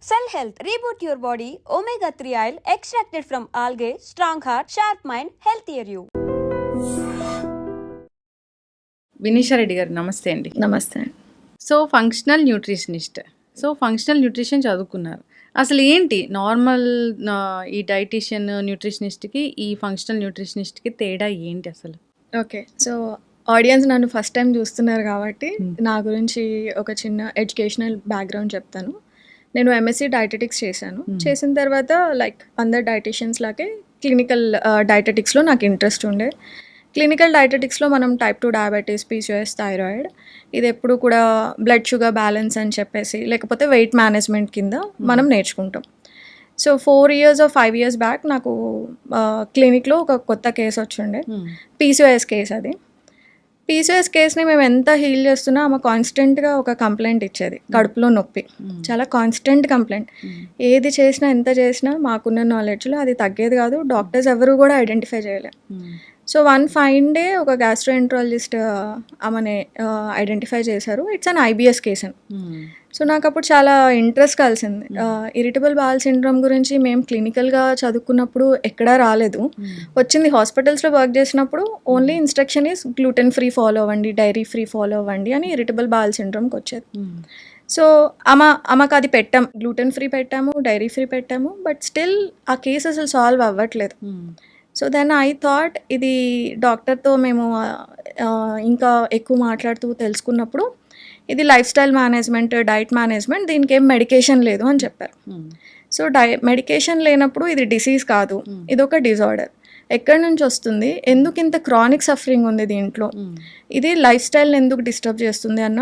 Cell Health, reboot your body, omega-3 oil extracted from algae, strong heart, sharp mind, healthier you. Vinisha Reddy గారు నమస్తే అండి. నమస్తే. Functional nutrition చదువుకున్నారు. అసలు ఏంటి నార్మల్ ఈ డైటీషియన్ న్యూట్రిషనిస్ట్కి ఈ ఫంక్షనల్ న్యూట్రిషనిస్ట్కి తేడా ఏంటి అసలు? ఓకే. ఆడియన్స్ నన్ను ఫస్ట్ టైం చూస్తున్నారు కాబట్టి నా గురించి ఒక చిన్న ఎడ్యుకేషనల్ బ్యాక్గ్రౌండ్ చెప్తాను. నేను ఎంఎస్సీ డైటెటిక్స్ చేశాను. చేసిన తర్వాత లైక్ అందరు డైటీషియన్స్ లాగే క్లినికల్ డైటెటిక్స్లో నాకు ఇంట్రెస్ట్ ఉండే. క్లినికల్ డైటెటిక్స్లో మనం టైప్ 2 డయాబెటీస్, పీసీఓఎస్, థైరాయిడ్ ఇది ఎప్పుడు కూడా బ్లడ్ షుగర్ బ్యాలెన్స్ అని చెప్పేసి లేకపోతే వెయిట్ మేనేజ్మెంట్ కింద మనం నేర్చుకుంటాం. 4 years or 5 years బ్యాక్ నాకు క్లినిక్లో ఒక కొత్త కేసు వచ్చిండే, పీసీఓఎస్ కేసు. అది పీసీఓఎస్ కేసుని మేము ఎంత హీల్ చేస్తున్నా ఆమె కాన్స్టెంట్గా ఒక కంప్లైంట్ ఇచ్చేది, కడుపులో నొప్పి. చాలా కాన్స్టెంట్ కంప్లైంట్. ఏది చేసినా ఎంత చేసినా మాకున్న నాలెడ్జ్లో అది తగ్గేది కాదు. డాక్టర్స్ ఎవరు కూడా ఐడెంటిఫై చేయలేరు. వన్ ఫైన్ డే ఒక గ్యాస్ట్రోఎంట్రాలజిస్ట్ ఆమెని ఐడెంటిఫై చేశారు. ఇట్స్ అన్ ఐబిఎస్ కేస్ అని. నాకు అప్పుడు చాలా ఇంట్రెస్ట్ కలిసింది. ఇరిటబుల్ బాల్ సిండ్రోమ్ గురించి మేము క్లినికల్గా చదువుకున్నప్పుడు ఎక్కడా రాలేదు. వచ్చింది హాస్పిటల్స్లో వర్క్ చేసినప్పుడు only instruction is gluten free follow అవ్వండి, డైరీ ఫ్రీ ఫాలో అవ్వండి అని ఇరిటబుల్ బాల్ సిండ్రోమ్కి వచ్చేది. ఆమెకు అది పెట్టాము, గ్లూటెన్ ఫ్రీ పెట్టాము, డైరీ ఫ్రీ పెట్టాము, బట్ స్టిల్ ఆ కేసు అసలు సాల్వ్ అవ్వట్లేదు. దెన్ ఐ థాట్ ఇది డాక్టర్తో మేము ఇంకా ఎక్కువ మాట్లాడుతూ తెలుసుకున్నప్పుడు ఇది life style management, diet management, దీనికి ఏం మెడికేషన్ లేదు అని చెప్పారు. మెడికేషన్ లేనప్పుడు ఇది డిసీజ్ కాదు, ఇది ఒక డిజార్డర్. ఎక్కడి నుంచి వస్తుంది, ఎందుకు ఇంత క్రానిక్ సఫరింగ్ ఉంది దీంట్లో, ఇది లైఫ్ స్టైల్ని ఎందుకు డిస్టర్బ్ చేస్తుంది అన్న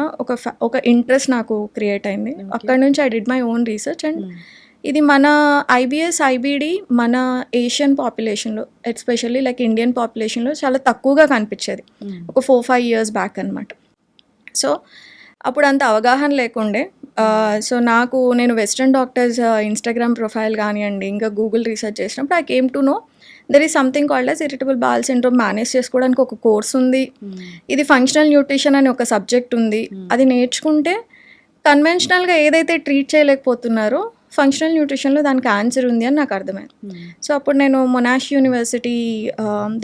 ఒక ఇంట్రెస్ట్ నాకు క్రియేట్ అయింది. అక్కడ నుంచి I did my own research. And ఇది మన ఐబిఎస్, ఐబిడి మన ఏషియన్ పాపులేషన్లో, ఎస్పెషల్లీ లైక్ ఇండియన్ పాపులేషన్లో చాలా తక్కువగా కనిపించేది ఒక 4-5 years బ్యాక్ అనమాట. అప్పుడు అంత అవగాహన లేకుండే. నేను వెస్ట్రన్ డాక్టర్స్ ఇన్స్టాగ్రామ్ ప్రొఫైల్ కానివ్వండి, ఇంకా గూగుల్ రీసెర్చ్ చేసినప్పుడు I came to know there is something called as irritable ball syndrome. Manage చేసుకోవడానికి ఒక కోర్స్ ఉంది, ఇది ఫంక్షనల్ న్యూట్రిషన్ అని ఒక సబ్జెక్ట్ ఉంది. అది నేర్చుకుంటే కన్వెన్షనల్గా ఏదైతే ట్రీట్ చేయలేకపోతున్నారో ఫంక్షనల్ న్యూట్రిషన్లో దానికి ఆన్సర్ ఉంది అని నాకు అర్థమైంది. అప్పుడు నేను మొనాష్ యూనివర్సిటీ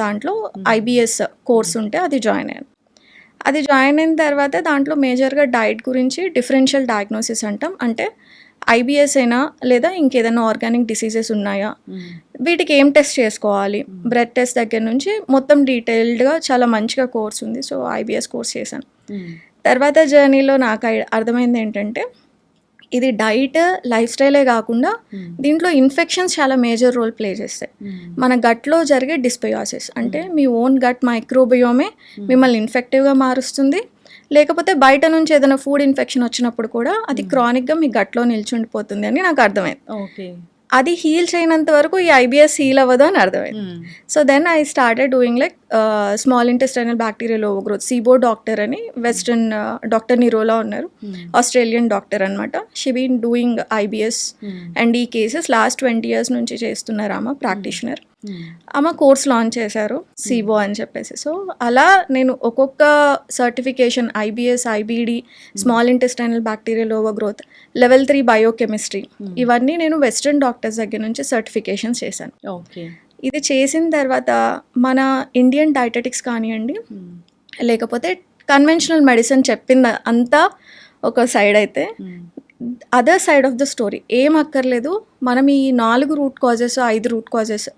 దాంట్లో ఐబిఎస్ కోర్స్ ఉంటే అది జాయిన్ అయ్యాను. అది జాయిన్ అయిన తర్వాత దాంట్లో మేజర్గా డైట్ గురించి డిఫరెన్షియల్ డయాగ్నోసిస్ అంటాం. అంటే ఐబిఎస్ అయినా లేదా ఇంకేదైనా ఆర్గానిక్ డిసీజెస్ ఉన్నాయా, వీటికి ఏం టెస్ట్ చేసుకోవాలి, బ్లడ్ టెస్ట్ దగ్గర నుంచి మొత్తం డీటెయిల్డ్గా చాలా మంచిగా కోర్స్ ఉంది. ఐబిఎస్ కోర్స్ చేశాను. తర్వాత జర్నీలో నాకు అర్థమైంది ఏంటంటే ఇది డైట్, లైఫ్ స్టైలే కాకుండా దీంట్లో ఇన్ఫెక్షన్స్ చాలా మేజర్ రోల్ ప్లే చేస్తాయి. మన గట్లో జరిగే డిస్బయాసిస్ అంటే మీ ఓన్ గట్ మైక్రోబయోమే మిమ్మల్ని ఇన్ఫెక్టివ్గా మారుస్తుంది. లేకపోతే బయట నుంచి ఏదైనా ఫుడ్ ఇన్ఫెక్షన్ వచ్చినప్పుడు కూడా అది క్రానిక్గా మీ గట్లో నిల్చుండిపోతుంది అని నాకు అర్థమైంది. అది హీల్ చేయనంత వరకు ఈ ఐబిఎస్ హీల్ అవ్వదు అని అర్థమైంది. Then I started doing like small intestinal bacterial overgrowth, SIBO doctor అని వెస్ట్రన్ డాక్టర్ నిరోలా ఉన్నారు, ఆస్ట్రేలియన్ డాక్టర్ అనమాట. She been doing IBS and ఈ కేసెస్ లాస్ట్ 20 years నుంచి చేస్తున్నారు ఆమె ప్రాక్టీషనర్. ఆమె కోర్స్ లాంచ్ చేశారు సిబో అని చెప్పేసి. అలా నేను ఒక్కొక్క certification IBS, IBD, small intestinal bacterial overgrowth, level 3 biochemistry, ఇవన్నీ నేను వెస్ట్రన్ డాక్టర్స్ దగ్గర నుంచి సర్టిఫికేషన్స్ చేశాను. ఇది చేసిన తర్వాత మన ఇండియన్ డైటెటిక్స్ కానివ్వండి, లేకపోతే కన్వెన్షనల్ మెడిసిన్ చెప్పింది అంతా ఒక సైడ్ అయితే, other side of the story ఏం అక్కర్లేదు. మనం ఈ 4 root causes, 5 root causes,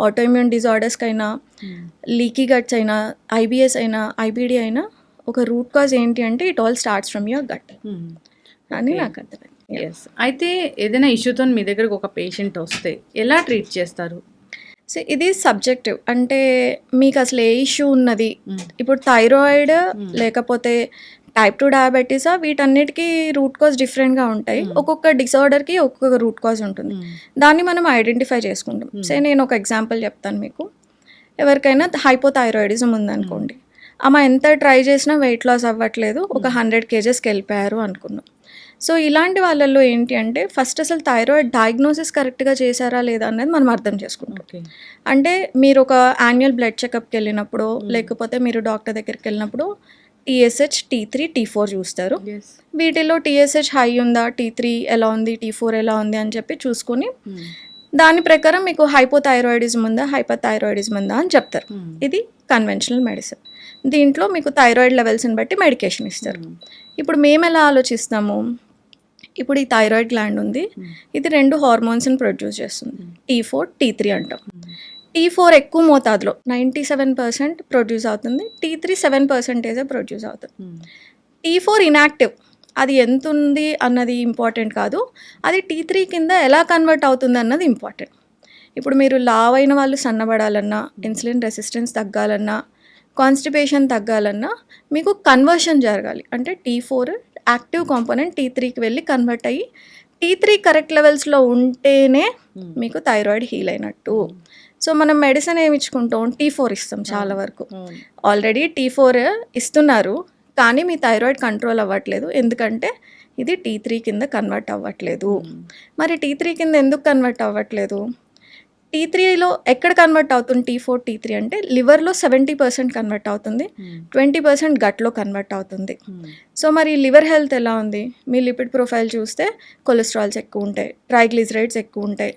autoimmune డిజార్డర్స్కైనా, లీకీ గట్స్ అయినా, ఐబిఎస్ అయినా, ఐబిడి అయినా, ఒక రూట్ కాజ్ ఏంటి అంటే it all starts from your gut అని నాకు అర్థమైంది. అయితే ఏదైనా ఇష్యూతో మీ దగ్గరకు ఒక పేషెంట్ వస్తే ఎలా ట్రీట్ చేస్తారు? ఇది సబ్జెక్టివ్. అంటే మీకు అసలు ఏ ఇష్యూ ఉన్నది, ఇప్పుడు థైరాయిడ్ లేకపోతే టైప్ 2 డయాబెటీసా, వీటన్నిటికీ రూట్ కాజ్ డిఫరెంట్గా ఉంటాయి. ఒక్కొక్క డిసార్డర్కి ఒక్కొక్క రూట్ కాజ్ ఉంటుంది. దాన్ని మనం ఐడెంటిఫై చేసుకుంటాం. నేను ఒక ఎగ్జాంపుల్ చెప్తాను మీకు. ఎవరికైనా హైపోథైరాయిడిజం ఉందనుకోండి, ఆమె ఎంత ట్రై చేసినా వెయిట్ లాస్ అవ్వట్లేదు, ఒక 100 kgsకి వెళ్ళిపోయారు అనుకున్నాం. ఇలాంటి వాళ్ళల్లో ఏంటి అంటే ఫస్ట్ అసలు థైరాయిడ్ డయాగ్నోసిస్ కరెక్ట్గా చేశారా లేదా అనేది మనం అర్థం చేసుకుంటాం. అంటే మీరు ఒక యాన్యువల్ బ్లడ్ చెకప్కి వెళ్ళినప్పుడు, లేకపోతే మీరు డాక్టర్ దగ్గరికి వెళ్ళినప్పుడు TSH, T3, T4 చూస్తారు. వీటిలో TSH హై ఉందా, T3 ఎలా ఉంది, T4 ఎలా ఉంది అని చెప్పి చూసుకొని దాని ప్రకారం మీకు హైపోథైరాయిడిజం ఉందా, హైపర్థైరాయిడిజం ఉందా అని చెప్తారు. ఇది కన్వెన్షనల్ మెడిసిన్. దీంట్లో మీకు థైరాయిడ్ లెవెల్స్ని బట్టి మెడికేషన్ ఇస్తారు. ఇప్పుడు మేము ఎలా ఆలోచిస్తాము, ఇప్పుడు ఈ థైరాయిడ్ గ్లాండ్ ఉంది, ఇది 2 హార్మోన్స్ని ప్రొడ్యూస్ చేస్తుంది, T4, T3 అంటాం. T4 ఎక్కువ మోతాదులో 97% ప్రొడ్యూస్ అవుతుంది, T3 7% ప్రొడ్యూస్ అవుతుంది. T4 ఇన్యాక్టివ్, అది ఎంత ఉంది అన్నది ఇంపార్టెంట్ కాదు, అది T3 కింద ఎలా కన్వర్ట్ అవుతుంది అన్నది ఇంపార్టెంట్. ఇప్పుడు మీరు లావ్ అయిన వాళ్ళు సన్నబడాలన్నా, ఇన్సులిన్ రెసిస్టెన్స్ తగ్గాలన్నా, కాన్స్టిపేషన్ తగ్గాలన్నా మీకు కన్వర్షన్ జరగాలి. అంటే T4 యాక్టివ్ కాంపోనెంట్ T3కి వెళ్ళి కన్వర్ట్ అయ్యి T3 కరెక్ట్ లెవెల్స్లో ఉంటేనే మీకు థైరాయిడ్ హీల్ అయినట్టు. సో మనం మెడిసిన్ ఏమి ఇచ్చుకుంటాం, T4 ఇస్తాం చాలా వరకు. ఆల్రెడీ T4 ఇస్తున్నారు, కానీ మీ థైరాయిడ్ కంట్రోల్ అవ్వట్లేదు, ఎందుకంటే ఇది T3 కింద కన్వర్ట్ అవ్వట్లేదు. మరి T3 కింద ఎందుకు కన్వర్ట్ అవ్వట్లేదు? T3లో ఎక్కడ కన్వర్ట్ అవుతుంది T4, T3 అంటే లివర్లో 70% కన్వర్ట్ అవుతుంది, 20% గట్లో కన్వర్ట్ అవుతుంది. సో మరి లివర్ హెల్త్ ఎలా ఉంది? మీ లిపిడ్ ప్రొఫైల్ చూస్తే కొలెస్ట్రాల్స్ ఎక్కువ ఉంటాయి, ట్రైగ్లిజరైడ్స్ ఎక్కువ ఉంటాయి,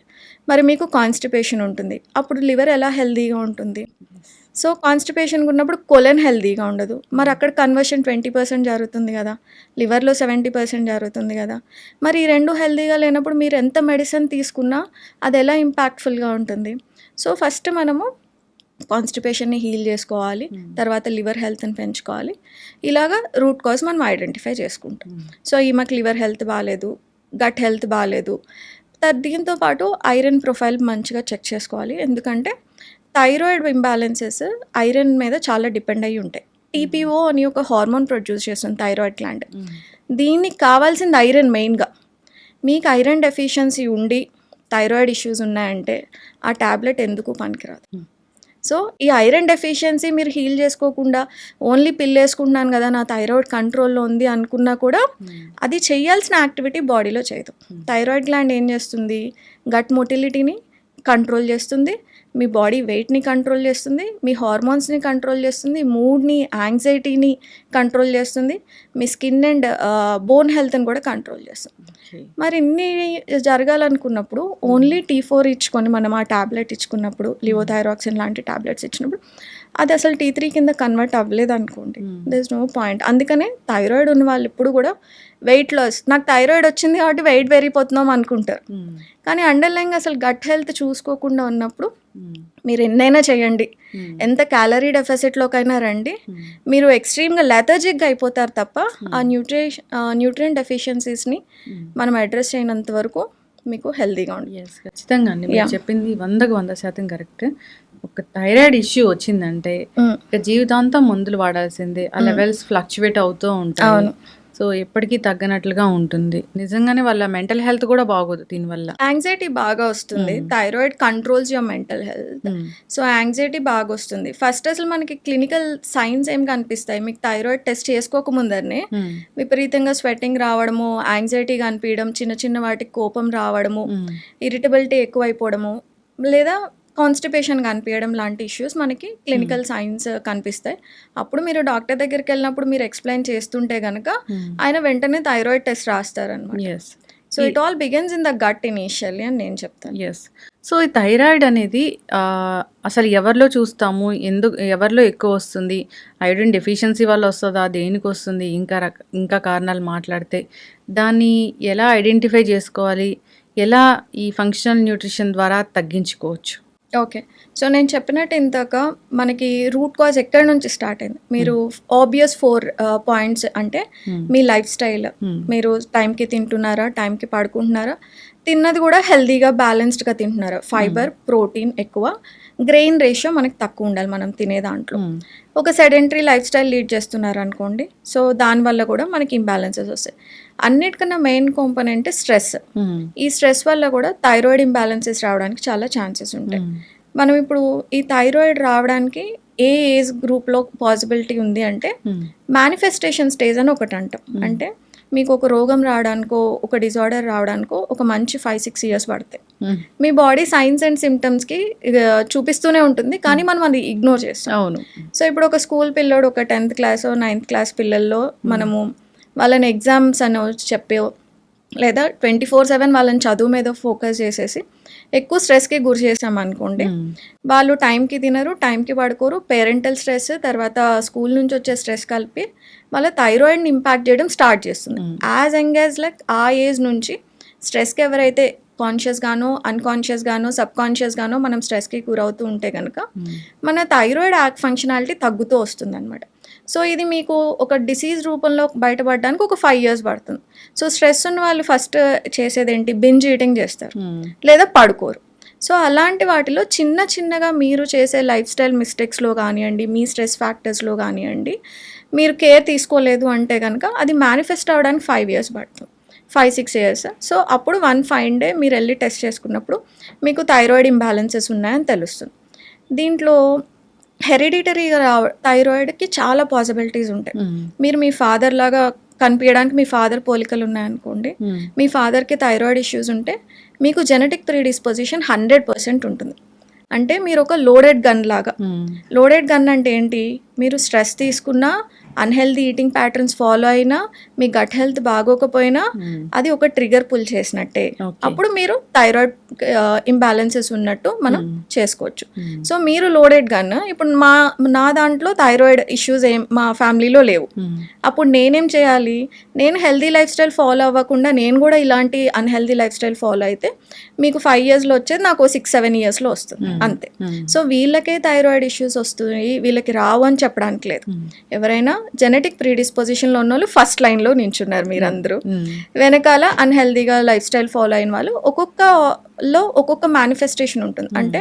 మరి మీకు కాన్స్టిపేషన్ ఉంటుంది. అప్పుడు లివర్ ఎలా హెల్తీగా ఉంటుంది? సో కాన్స్టిపేషన్ ఉన్నప్పుడు కొలెన్ హెల్తీగా ఉండదు, మరి అక్కడ కన్వర్షన్ 20% జరుగుతుంది కదా, లివర్లో 70% జరుగుతుంది కదా. మరి ఈ 2 హెల్తీగా లేనప్పుడు మీరు ఎంత మెడిసిన్ తీసుకున్నా అది ఎలా ఇంపాక్ట్ఫుల్గా ఉంటుంది? సో ఫస్ట్ మనము కాన్స్టిపేషన్ని హీల్ చేసుకోవాలి, తర్వాత లివర్ హెల్త్ని పెంచుకోవాలి. ఇలాగా రూట్ కాజ్ మనం ఐడెంటిఫై చేసుకుంటాం. సో ఈమెకు లివర్ హెల్త్ బాగాలేదు, గట్ హెల్త్ బాగాలేదు. దీంతో పాటు ఐరన్ ప్రొఫైల్ మంచిగా చెక్ చేసుకోవాలి, ఎందుకంటే థైరాయిడ్ ఇంబ్యాలెన్సెస్ ఐరన్ మీద చాలా డిపెండ్ అయ్యి ఉంటాయి. TPO అని ఒక హార్మోన్ ప్రొడ్యూస్ చేస్తుంది థైరాయిడ్ గ్లాండ్. దీనికి కావాల్సింది ఐరన్ మెయిన్గా. మీకు ఐరన్ డెఫిషియన్సీ ఉండి థైరాయిడ్ ఇష్యూస్ ఉన్నాయంటే ఆ ట్యాబ్లెట్ ఎందుకు పనికిరాదు. సో ఈ ఐరన్ డెఫిషియన్సీ మీరు హీల్ చేసుకోకుండా ఓన్లీ పిల్ వేసుకుంటున్నాను కదా, నా థైరాయిడ్ కంట్రోల్లో ఉంది అనుకున్నా కూడా అది చేయాల్సిన యాక్టివిటీ బాడీలో చేయదు. థైరాయిడ్ గ్లాండ్ ఏం చేస్తుంది, గట్ మొటిలిటీని కంట్రోల్ చేస్తుంది, మీ బాడీ వెయిట్ని కంట్రోల్ చేస్తుంది, మీ హార్మోన్స్ని కంట్రోల్ చేస్తుంది, మూడ్ని, యాంగ్జైటీని కంట్రోల్ చేస్తుంది, మీ స్కిన్ అండ్ బోన్ హెల్త్ని కూడా కంట్రోల్ చేస్తుంది. మరి ఇన్ని జరగాలనుకున్నప్పుడు ఓన్లీ T4 ఇచ్చుకొని మనం ఆ ట్యాబ్లెట్ ఇచ్చుకున్నప్పుడు, లివోథైరాక్సిన్ లాంటి ట్యాబ్లెట్స్ ఇచ్చినప్పుడు అది అసలు T3 కింద కన్వర్ట్ అవ్వలేదు అనుకోండి, దర్ ఇస్ నో పాయింట్. అందుకనే థైరాయిడ్ ఉన్న వాళ్ళు ఇప్పుడు కూడా వెయిట్ లాస్, నాకు థైరాయిడ్ వచ్చింది కాబట్టి వెయిట్ పెరిగిపోతున్నాం అనుకుంటారు, కానీ అండర్లైన్ అసలు గట్ హెల్త్ చూసుకోకుండా ఉన్నప్పుడు మీరు ఎన్నైనా చేయండి, ఎంత క్యాలరీ డెఫిసిట్లోకైనా రండి, మీరు ఎక్స్ట్రీమ్గా లెథర్జిక్గా అయిపోతారు తప్ప ఆ న్యూట్రియం డెఫిషియన్సీస్ని మనం అడ్రస్ చేయనంత వరకు మీకు హెల్తీగా ఉంటుంది. ఖచ్చితంగా అండి, మీరు చెప్పింది 100% కరెక్ట్. ఒక థైరాయిడ్ ఇష్యూ వచ్చిందంటే ఇక జీవితాంతం మందులు వాడాల్సిందే, ఆ లెవెల్స్ ఫ్లక్చువేట్ అవుతూ ఉంటాయి, సో ఎప్పటికీ తగ్గనట్లుగా ఉంటుంది. నిజంగానే వాళ్ళ మెంటల్ హెల్త్ కూడా బాగోదు దీనివల్ల. యాంగ్జైటీ బాగా వస్తుంది, thyroid controls your mental health. So anxiety బాగా వస్తుంది. ఫస్ట్ అసలు మనకి క్లినికల్ సైన్స్ ఏం కనిపిస్తాయి, మీకు థైరాయిడ్ టెస్ట్ చేసుకోకముందరనే విపరీతంగా స్వెట్టింగ్ రావడము, యాంగ్జైటీ కనిపించడం, చిన్న చిన్న వాటికి కోపం రావడము, ఇరిటబిలిటీ ఎక్కువైపోవడము, లేదా కాన్స్టిపేషన్ కనిపించడం లాంటి ఇష్యూస్ మనకి క్లినికల్ సైన్స్ కనిపిస్తాయి. అప్పుడు మీరు డాక్టర్ దగ్గరికి వెళ్ళినప్పుడు మీరు ఎక్స్ప్లెయిన్ చేస్తుంటే కనుక ఆయన వెంటనే థైరాయిడ్ టెస్ట్ రాస్తారనమాట. So it all begins in the gut initially అని నేను చెప్తాను. సో ఈ థైరాయిడ్ అనేది అసలు ఎవరిలో చూస్తాము, ఎవరిలో ఎక్కువ వస్తుంది, ఐరన్ డెఫిషియన్సీ వల్ల వస్తుందా, దేనికి వస్తుంది, ఇంకా కారణాలు మాట్లాడితే దాన్ని ఎలా ఐడెంటిఫై చేసుకోవాలి, ఎలా ఈ ఫంక్షనల్ న్యూట్రిషన్ ద్వారా తగ్గించుకోవచ్చు? ఓకే, సో నేను చెప్పినట్టు ఇంతక మనకి రూట్ కాజ్ ఎక్కడి నుంచి స్టార్ట్ అయింది, మీరు ఆబ్వియస్ 4 పాయింట్స్ అంటే మీ లైఫ్ స్టైల్, మీరు టైంకి తింటున్నారా, టైంకి పడుకుంటున్నారా, తిన్నది కూడా హెల్తీగా బ్యాలెన్స్డ్గా తింటున్నారా, ఫైబర్, ప్రోటీన్ ఎక్కువ, గ్రెయిన్ రేషియో మనకి తక్కువ ఉండాలి మనం తినే దాంట్లో. ఒక సెడెంటరీ లైఫ్ స్టైల్ లీడ్ చేస్తున్నారు అనుకోండి, సో దానివల్ల కూడా మనకి ఇంబ్యాలెన్సెస్ వస్తాయి. అన్నిటికన్నా మెయిన్ కాంపోనెంట్ స్ట్రెస్. ఈ స్ట్రెస్ వల్ల కూడా థైరాయిడ్ ఇంబ్యాలెన్సెస్ రావడానికి చాలా ఛాన్సెస్ ఉంటాయి. మనం ఇప్పుడు ఈ థైరాయిడ్ రావడానికి ఏ ఏజ్ గ్రూప్లో పాసిబిలిటీ ఉంది అంటే మేనిఫెస్టేషన్ స్టేజ్ అని ఒకటి అంటాం. అంటే మీకు ఒక రోగం రావడానికో ఒక డిజార్డర్ రావడానికో ఒక మంచి 5-6 ఇయర్స్ పడతాయి. మీ బాడీ సైన్స్ అండ్ సిమ్టమ్స్కి చూపిస్తూనే ఉంటుంది, కానీ మనం అది ఇగ్నోర్ చేస్తాం. అవును. సో ఇప్పుడు ఒక స్కూల్ పిల్లోడు ఒక 10th క్లాస్ 9th క్లాస్ పిల్లల్లో మనము వాళ్ళని ఎగ్జామ్స్ అని చెప్పో లేదా 24/7 వాళ్ళని చదువు మీద ఫోకస్ చేసేసి ఎక్కువ స్ట్రెస్కి గురి చేసాం అనుకోండి, వాళ్ళు టైంకి తినరు, టైంకి పడుకోరు, పేరెంటల్ స్ట్రెస్ తర్వాత స్కూల్ నుంచి వచ్చే స్ట్రెస్ కలిపి వాళ్ళ థైరాయిడ్ని ఇంపాక్ట్ చేయడం స్టార్ట్ చేస్తుంది. యాజ్ యంగ్ యాజ్ లైక్ ఆ ఏజ్ నుంచి స్ట్రెస్కి ఎవరైతే కాన్షియస్గానో అన్కాన్షియస్గానో సబ్కాన్షియస్గానో మనం స్ట్రెస్కి గురవుతూ ఉంటే కనుక మన థైరాయిడ్ యాక్ట్ ఫంక్షనాలిటీ తగ్గుతూ వస్తుంది అనమాట. సో ఇది మీకు ఒక డిసీజ్ రూపంలో బయటపడడానికి ఒక 5 years పడుతుంది. సో స్ట్రెస్ ఉన్న వాళ్ళు ఫస్ట్ చేసేది ఏంటి, బింజ్ ఈటింగ్ చేస్తారు లేదా పడుకోరు. సో అలాంటి వాటిలో చిన్నగా మీరు చేసే లైఫ్ స్టైల్ మిస్టేక్స్లో కానివ్వండి, మీ స్ట్రెస్ ఫ్యాక్టర్స్లో కానివ్వండి, మీరు కేర్ తీసుకోలేదు అంటే కనుక అది మేనిఫెస్ట్ అవ్వడానికి 5 years పడుతుంది, 5-6 years. సో అప్పుడు వన్ ఫైన్ డే మీరు వెళ్ళి టెస్ట్ చేసుకున్నప్పుడు మీకు థైరాయిడ్ ఇంబ్యాలెన్సెస్ ఉన్నాయని తెలుస్తుంది. దీంట్లో హెరిడిటరీగా థైరాయిడ్కి చాలా పాసిబిలిటీస్ ఉంటాయి. మీరు మీ ఫాదర్ లాగా కనిపించడానికి మీ ఫాదర్ పోలికలు ఉన్నాయనుకోండి, మీ ఫాదర్కి థైరాయిడ్ ఇష్యూస్ ఉంటే మీకు జెనెటిక్ ప్రీడిస్పోజిషన్ 100% ఉంటుంది. అంటే మీరు ఒక లోడెడ్ గన్ లాగా. లోడెడ్ గన్ అంటే ఏంటి, మీరు స్ట్రెస్ తీసుకున్నా, అన్హెల్దీ ఈటింగ్ ప్యాటర్న్స్ ఫాలో అయినా, మీ గట్ హెల్త్ బాగోకపోయినా అది ఒక ట్రిగర్ పుల్ చేసినట్టే. అప్పుడు మీరు థైరాయిడ్ ఇంబ్యాలెన్సెస్ ఉన్నట్టు మనం చేసుకోవచ్చు. సో మీరు లోడెడ్ గన్. ఇప్పుడు నా దాంట్లో థైరాయిడ్ ఇష్యూస్ మా ఫ్యామిలీలో లేవు. అప్పుడు నేనేం చేయాలి, నేను హెల్దీ లైఫ్ స్టైల్ ఫాలో అవ్వకుండా నేను కూడా ఇలాంటి అన్హెల్దీ లైఫ్ స్టైల్ ఫాలో అయితే మీకు 5 yearsలో వచ్చేది నాకు 6-7 yearsలో వస్తుంది అంతే. సో వీళ్ళకే థైరాయిడ్ ఇష్యూస్ వస్తున్నాయి, వీళ్ళకి రావు అని చెప్పడానికి లేదు. ఎవరైనా జెనెటిక్ ప్రీడిస్పోజిషన్లో ఉన్న వాళ్ళు ఫస్ట్ లైన్లో నించున్నారు మీరందరూ. వెనకాల అన్హెల్దీగా లైఫ్ స్టైల్ ఫాలో అయిన వాళ్ళు ఒక్కొక్క మేనిఫెస్టేషన్ ఉంటుంది. అంటే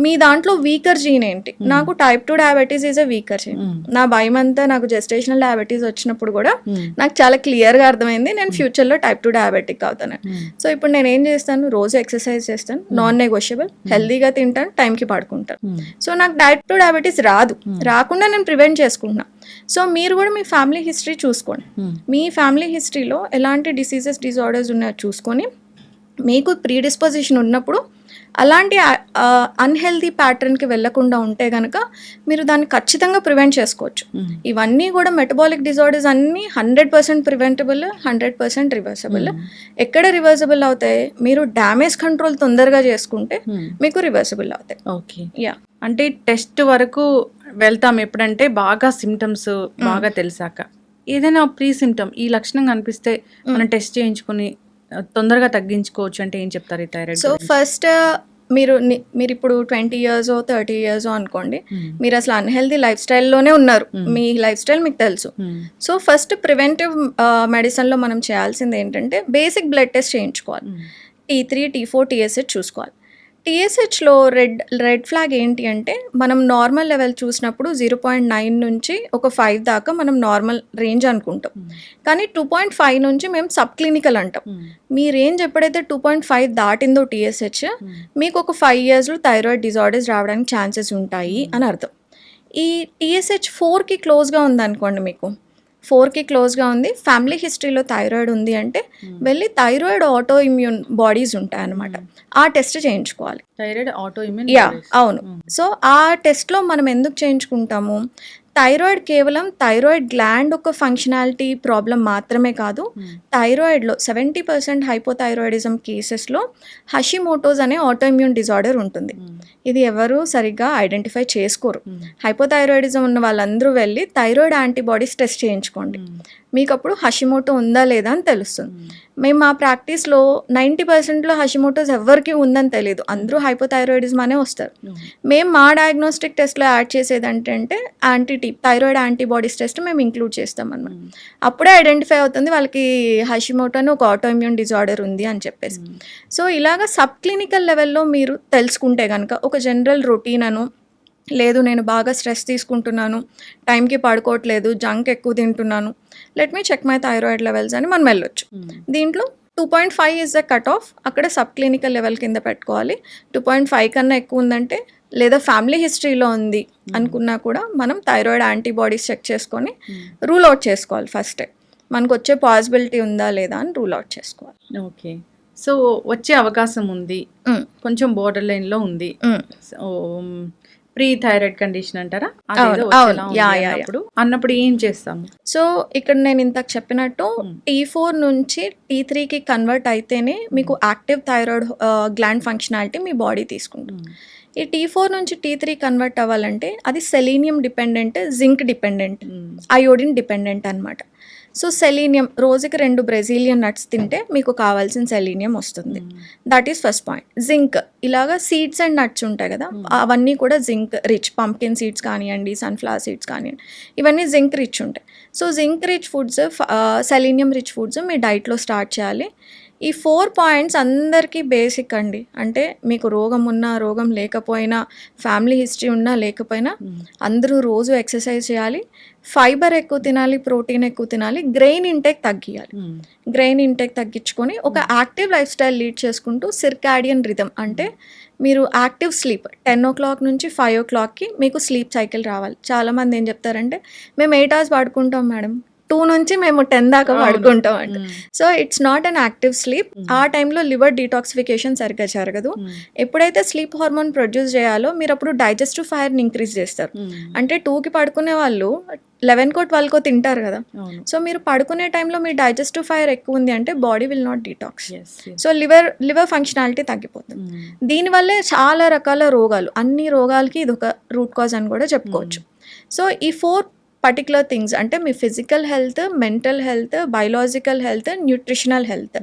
మీ దాంట్లో వీకర్ జీన్ ఏంటి, నాకు type 2 diabetes is a weaker gene. నా భయం అంతా నాకు జెస్టేషనల్ డయాబెటీస్ వచ్చినప్పుడు కూడా నాకు చాలా క్లియర్గా అర్థమైంది నేను ఫ్యూచర్లో టైప్ 2 డయాబెటిక్ అవుతాను. సో ఇప్పుడు నేను ఏం చేస్తాను, రోజు ఎక్సర్సైజ్ చేస్తాను, నాన్ నెగోషియబుల్, హెల్దీగా తింటాను, టైంకి పడుకుంటాను. సో నాకు టైప్ 2 డయాబెటీస్ రాకుండా నేను ప్రివెంట్ చేసుకుంటున్నాను. సో మీరు కూడా మీ ఫ్యామిలీ హిస్టరీ చూసుకోండి. మీ ఫ్యామిలీ హిస్టరీలో ఎలాంటి డిసీజెస్ డిజార్డర్స్ ఉన్నాయో చూసుకొని మీకు ప్రీడిస్పోజిషన్ ఉన్నప్పుడు అలాంటి అన్హెల్దీ ప్యాటర్న్కి వెళ్లకుండా ఉంటే కనుక మీరు దాన్ని ఖచ్చితంగా ప్రివెంట్ చేసుకోవచ్చు. ఇవన్నీ కూడా మెటబాలిక్ డిజార్డర్స్ అన్నీ 100% ప్రివెంటబుల్, 100% రివర్సబుల్. ఎక్కడ రివర్సబుల్ అవుతాయి, మీరు డ్యామేజ్ కంట్రోల్ తొందరగా చేసుకుంటే మీకు రివర్సబుల్ అవుతాయి. Okay, yeah. అంటే టెస్ట్ వరకు వెళ్తాం ఎప్పుడంటే బాగా సిమ్టమ్స్ బాగా తెలిసాక. ఏదైనా ప్రీ సిమ్టమ్ ఈ లక్షణం కనిపిస్తే మనం టెస్ట్ చేయించుకుని తొందరగా తగ్గించుకోవచ్చు అంటే ఏం చెప్తారు ఈ థైరాయిడ్? సో ఫస్ట్ మీరు ఇప్పుడు 20 years 30 years అనుకోండి, మీరు అసలు అన్హెల్దీ లైఫ్ స్టైల్లోనే ఉన్నారు, మీ లైఫ్ స్టైల్ మీకు తెలుసు. సో ఫస్ట్ ప్రివెంటివ్ మెడిసిన్లో మనం చేయాల్సింది ఏంటంటే బేసిక్ బ్లడ్ టెస్ట్ చేయించుకోవాలి. T3, T4, TSH చూసుకోవాలి. TSHలో రెడ్ ఫ్లాగ్ ఏంటి అంటే మనం నార్మల్ లెవెల్ చూసినప్పుడు 0.9 నుంచి ఒక 5 దాకా మనం నార్మల్ రేంజ్ అనుకుంటాం, కానీ 2.5 నుంచి మేము సబ్ క్లినికల్ అంటాం. మీ రేంజ్ ఎప్పుడైతే 2.5 దాటిందో TSH, మీకు ఒక 5 yearsలో థైరాయిడ్ డిజార్డర్స్ రావడానికి ఛాన్సెస్ ఉంటాయి అని అర్థం. ఈ TSH 4కి క్లోజ్గా ఉందనుకోండి, మీకు 4కి క్లోజ్గా ఉంది, ఫ్యామిలీ హిస్టరీలో థైరాయిడ్ ఉంది అంటే వెళ్ళి థైరాయిడ్ ఆటో ఇమ్యూన్ బాడీస్ ఉంటాయి అన్నమాట, ఆ టెస్ట్ చేయించుకోవాలి. థైరాయిడ్ ఆటో ఇమ్యూన్, యా అవును. సో ఆ టెస్ట్లో మనం ఎందుకు చేయించుకుంటాము, థైరాయిడ్ కేవలం థైరాయిడ్ గ్లాండ్ ఒక ఫంక్షనాలిటీ ప్రాబ్లం మాత్రమే కాదు, థైరాయిడ్లో 70% హైపోథైరాయిడిజం కేసెస్లో హషిమోటోస్ అనే ఆటోఇమ్యూన్ డిజార్డర్ ఉంటుంది. ఇది ఎవరు సరిగ్గా ఐడెంటిఫై చేసుకోరు. హైపోథైరాయిడిజం ఉన్న వాళ్ళందరూ వెళ్ళి థైరాయిడ్ యాంటీబాడీస్ టెస్ట్ చేయించుకోండి, మీకు అప్పుడు హషిమోటో ఉందా లేదా అని తెలుస్తుంది. మేము మా ప్రాక్టీస్లో 90%లో హషిమోటోస్ ఎవరికి ఉందని తెలియదు, అందరూ హైపోథైరాయిడిజం అనే వస్తారు. మేము మా డయాగ్నోస్టిక్ టెస్ట్లో యాడ్ చేసేది అంటే థైరాయిడ్ యాంటీబాడీస్ టెస్ట్ మేము ఇంక్లూడ్ చేస్తాం అన్నమాట. అప్పుడే ఐడెంటిఫై అవుతుంది వాళ్ళకి హషిమోటో అని ఒక ఆటోఇమ్యూన్ డిజార్డర్ ఉంది అని చెప్పేసి. సో ఇలాగ సబ్ క్లినికల్ లెవెల్లో మీరు తెలుసుకుంటే కనుక ఒక జనరల్ రొటీన్ అను, లేదు నేను బాగా స్ట్రెస్ తీసుకుంటున్నాను, టైంకి పడుకోవట్లేదు, జంక్ ఎక్కువ తింటున్నాను, let me check my thyroid levels అని మనం వెళ్ళొచ్చు. దీంట్లో 2.5 ఇస్ ద కట్ ఆఫ్, అక్కడ సబ్ క్లినికల్ లెవెల్ కింద పెట్టుకోవాలి. 2.5 కన్నా ఎక్కువ ఉందంటే లేదా ఫ్యామిలీ హిస్టరీలో ఉంది అనుకున్నా కూడా మనం థైరాయిడ్ యాంటీబాడీస్ చెక్ చేసుకొని రూల్ అవుట్ చేసుకోవాలి ఫస్టే. మనకు వచ్చే పాసిబిలిటీ ఉందా లేదా అని రూల్ అవుట్ చేసుకోవాలి. ఓకే. సో, వచ్చే అవకాశం ఉంది. కొంచెం బోర్డర్ లైన్‌లో ఉంది. సో, ప్రీ థైరాయిడ్ కండిషన్ అంటారా? అదేదో అవును. వచ్చేలా అవును. ఉంది యాహ్! యాహ్! అన్నప్పుడు ఏం చేస్తాము? సో, ఇక్కడ నేను ఇంతకు చెప్పినట్టు T4 నుంచి T3కి కన్వర్ట్ అయితేనే మీకు యాక్టివ్ థైరాయిడ్ గ్లాండ్ ఫంక్షనాలిటీ మీ బాడీ తీసుకుంటుంది. ఈ T4 నుంచి T3 కన్వర్ట్ అవ్వాలంటే అది selenium dependent, zinc dependent, iodine dependent అనమాట. సో సెలీనియం రోజుకి 2 బ్రెజిలియన్ నట్స్ తింటే మీకు కావాల్సిన సెలీనియం వస్తుంది. That is first point. Zinc ఇలాగా సీడ్స్ అండ్ నట్స్ ఉంటాయి కదా, అవన్నీ కూడా జింక్ రిచ్. పంప్కిన్ సీడ్స్ కానివ్వండి, సన్ఫ్లవర్ సీడ్స్ కానివ్వండి, ఇవన్నీ జింక్ రిచ్ ఉంటాయి. So zinc rich foods, selenium rich foods మీ డైట్లో స్టార్ట్ చేయాలి. ఈ 4 పాయింట్స్ అందరికీ బేసిక్ అండి. అంటే మీకు రోగం ఉన్నా రోగం లేకపోయినా, ఫ్యామిలీ హిస్టరీ ఉన్నా లేకపోయినా అందరూ రోజు ఎక్సర్సైజ్ చేయాలి, ఫైబర్ ఎక్కువ తినాలి, ప్రోటీన్ ఎక్కువ తినాలి, గ్రెయిన్ ఇంటేక్ తగ్గియాలి. గ్రెయిన్ ఇంటేక్ తగ్గించుకొని ఒక యాక్టివ్ లైఫ్ స్టైల్ లీడ్ చేసుకుంటూ సిర్కాడియన్ రిథమ్ అంటే మీరు యాక్టివ్ స్లీప్ 10 o'clock నుంచి 5 o'clockకి మీకు స్లీప్ సైకిల్ రావాలి. చాలామంది ఏం చెప్తారంటే మేము 8 hours పడుకుంటాం మేడం, 2 నుంచి మేము 10 దాకా పడుకుంటాం అంట. So it's not an active sleep. ఆ టైంలో లివర్ డీటాక్సిఫికేషన్ సరిగ్గా జరగదు. ఎప్పుడైతే స్లీప్ హార్మోన్ ప్రొడ్యూస్ చేయాలో మీరు అప్పుడు డైజెస్టివ్ ఫైర్ని ఇంక్రీజ్ చేస్తారు. అంటే 2కి పడుకునే వాళ్ళు 11కో 12కో తింటారు కదా. సో మీరు పడుకునే టైంలో మీ డైజెస్టివ్ ఫైర్ ఎక్కువ ఉంది అంటే body will not detox. So liver functionality తగ్గిపోతుంది. దీనివల్లే చాలా రకాల రోగాలు, అన్ని రోగాలకి ఇది ఒక రూట్ కాజ్ అని కూడా చెప్పుకోవచ్చు. సో ఈ 4 పర్టికులర్ థింగ్స్ అంటే మీ physical health, mental health, biological health, nutritional health,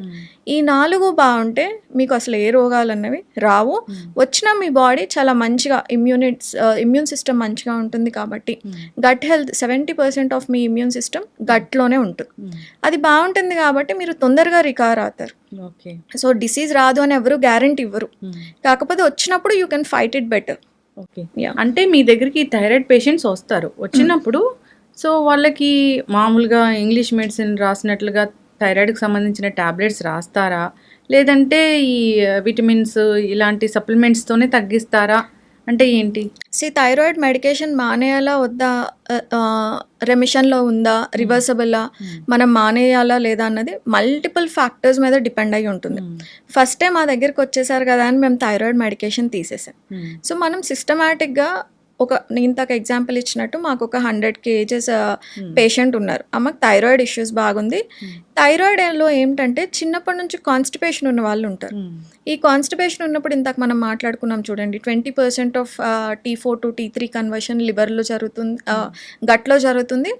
ఈ 4 బాగుంటే మీకు అసలు ఏ రోగాలు అన్నవి రావు. వచ్చిన మీ బాడీ చాలా మంచిగా ఇమ్యూన్ సిస్టమ్ మంచిగా ఉంటుంది. కాబట్టి గట్ హెల్త్ 70% ఆఫ్ మీ ఇమ్యూన్ సిస్టమ్ గట్లోనే ఉంటుంది. అది బాగుంటుంది కాబట్టి మీరు తొందరగా రికవర్ అవుతారు. సో డిసీజ్ రాదు అని ఎవరు గ్యారంటీ ఇవ్వరు, కాకపోతే వచ్చినప్పుడు you can fight it better. Okay. అంటే మీ దగ్గరికి థైరాయిడ్ పేషెంట్స్ వస్తారు, వచ్చినప్పుడు సో వాళ్ళకి మామూలుగా ఇంగ్లీష్ మెడిసిన్ రాసినట్లుగా థైరాయిడ్కి సంబంధించిన టాబ్లెట్స్ రాస్తారా, లేదంటే ఈ విటమిన్స్ ఇలాంటి సప్లిమెంట్స్తోనే తగ్గిస్తారా, అంటే ఏంటి? థైరాయిడ్ మెడికేషన్ మానేయాలా వద్దా, రెమిషన్లో ఉందా, రివర్సబుల్లా, మనం మానేయాలా లేదా అన్నది మల్టిపుల్ ఫ్యాక్టర్స్ మీద డిపెండ్ అయి ఉంటుంది. ఫస్టే మా దగ్గరికి వచ్చేసారు కదా అని మేము థైరాయిడ్ మెడికేషన్ తీసేసాం. సో మనం సిస్టమాటిక్గా నేను ఇంతకు ఎగ్జాంపుల్ ఇచ్చినట్టు మాకు ఒక 100 kgs పేషెంట్ ఉన్నారు. ఆమెకు థైరాయిడ్ ఇష్యూస్ బాగుంది. థైరాయిడ్లో ఏంటంటే చిన్నప్పటి నుంచి కాన్స్టిపేషన్ ఉన్న వాళ్ళు ఉంటారు. ఈ కాన్స్టిపేషన్ ఉన్నప్పుడు ఇంతకు మనం మాట్లాడుకున్నాం చూడండి, 20% of T4 to T3 conversion లివర్లో జరుగుతుంది, గట్లో జరుగుతుంది,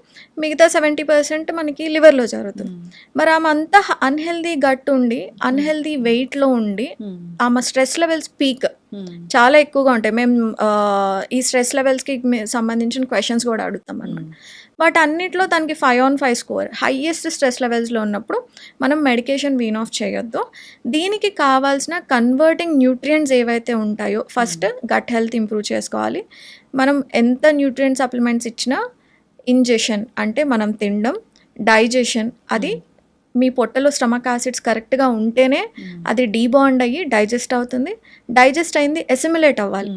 మిగతా 70% మనకి లివర్లో జరుగుతుంది. మరి ఆమె అంతా అన్హెల్దీ గట్ ఉండి, అన్హెల్దీ వెయిట్లో ఉండి, ఆమె స్ట్రెస్ లెవెల్స్ పీక్ చాలా ఎక్కువగా ఉంటాయి. మేము ఈ స్ట్రెస్ లెవెల్స్కి సంబంధించిన క్వశ్చన్స్ కూడా అడుగుతాం అన్నమాట. బట్ అన్నిట్లో తనకి 5 on 5 స్కోర్, హైయెస్ట్ స్ట్రెస్ లెవెల్స్లో ఉన్నప్పుడు మనం మెడికేషన్ వీన్ ఆఫ్ చేయొద్దు. దీనికి కావాల్సిన కన్వర్టింగ్ న్యూట్రియంట్స్ ఏవైతే ఉంటాయో ఫస్ట్ గట్ హెల్త్ ఇంప్రూవ్ చేసుకోవాలి. మనం ఎంత న్యూట్రియంట్ సప్లిమెంట్స్ ఇచ్చినా ఇంజెషన్ అంటే మనం తినడం, డైజెషన్, అది మీ పొట్టలో స్టమక్ యాసిడ్స్ కరెక్ట్గా ఉంటేనే అది డీబాండ్ అయ్యి డైజెస్ట్ అవుతుంది. డైజెస్ట్ అయింది ఎసిమిలేట్ అవ్వాలి,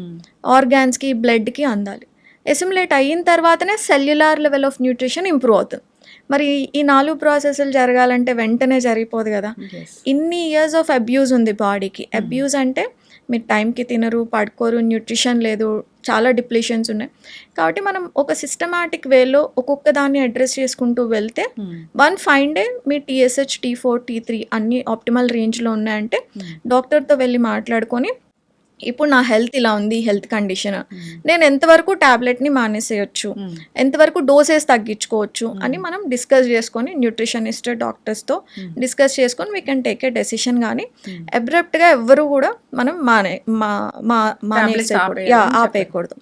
ఆర్గాన్స్కి, బ్లడ్కి అందాలి. ఎసిమిలేట్ అయిన తర్వాతనే cellular level of nutrition improve అవుతుంది. మరి ఈ 4 ప్రాసెస్లు జరగాలంటే వెంటనే జరిగిపోదు కదా. ఇన్ని ఇయర్స్ ఆఫ్ అబ్యూజ్ ఉంది బాడీకి. అబ్యూజ్ అంటే మీరు టైంకి తినరు, పడుకోరు, న్యూట్రిషన్ లేదు, చాలా డిప్లీషన్స్ ఉన్నాయి. కాబట్టి మనం ఒక సిస్టమాటిక్ వేలో ఒక్కొక్క దాన్ని అడ్రస్ చేసుకుంటూ వెళ్తే వన్ ఫైన్ డే మీ TSH, T4, T3 అన్ని ఆప్టిమల్ రేంజ్లో ఉన్నాయంటే డాక్టర్తో వెళ్ళి మాట్లాడుకొని ఇప్పుడు నా హెల్త్ ఇలా ఉంది, హెల్త్ కండిషన్, నేను ఎంతవరకు ట్యాబ్లెట్ని మానేసేయచ్చు, ఎంతవరకు డోసెస్ తగ్గించుకోవచ్చు అని మనం డిస్కస్ చేసుకొని న్యూట్రిషనిస్ట్, డాక్టర్స్తో డిస్కస్ చేసుకొని we can take a decision. కానీ అబ్రప్ట్గా ఎవ్వరు కూడా మనం ఆపేయకూడదు.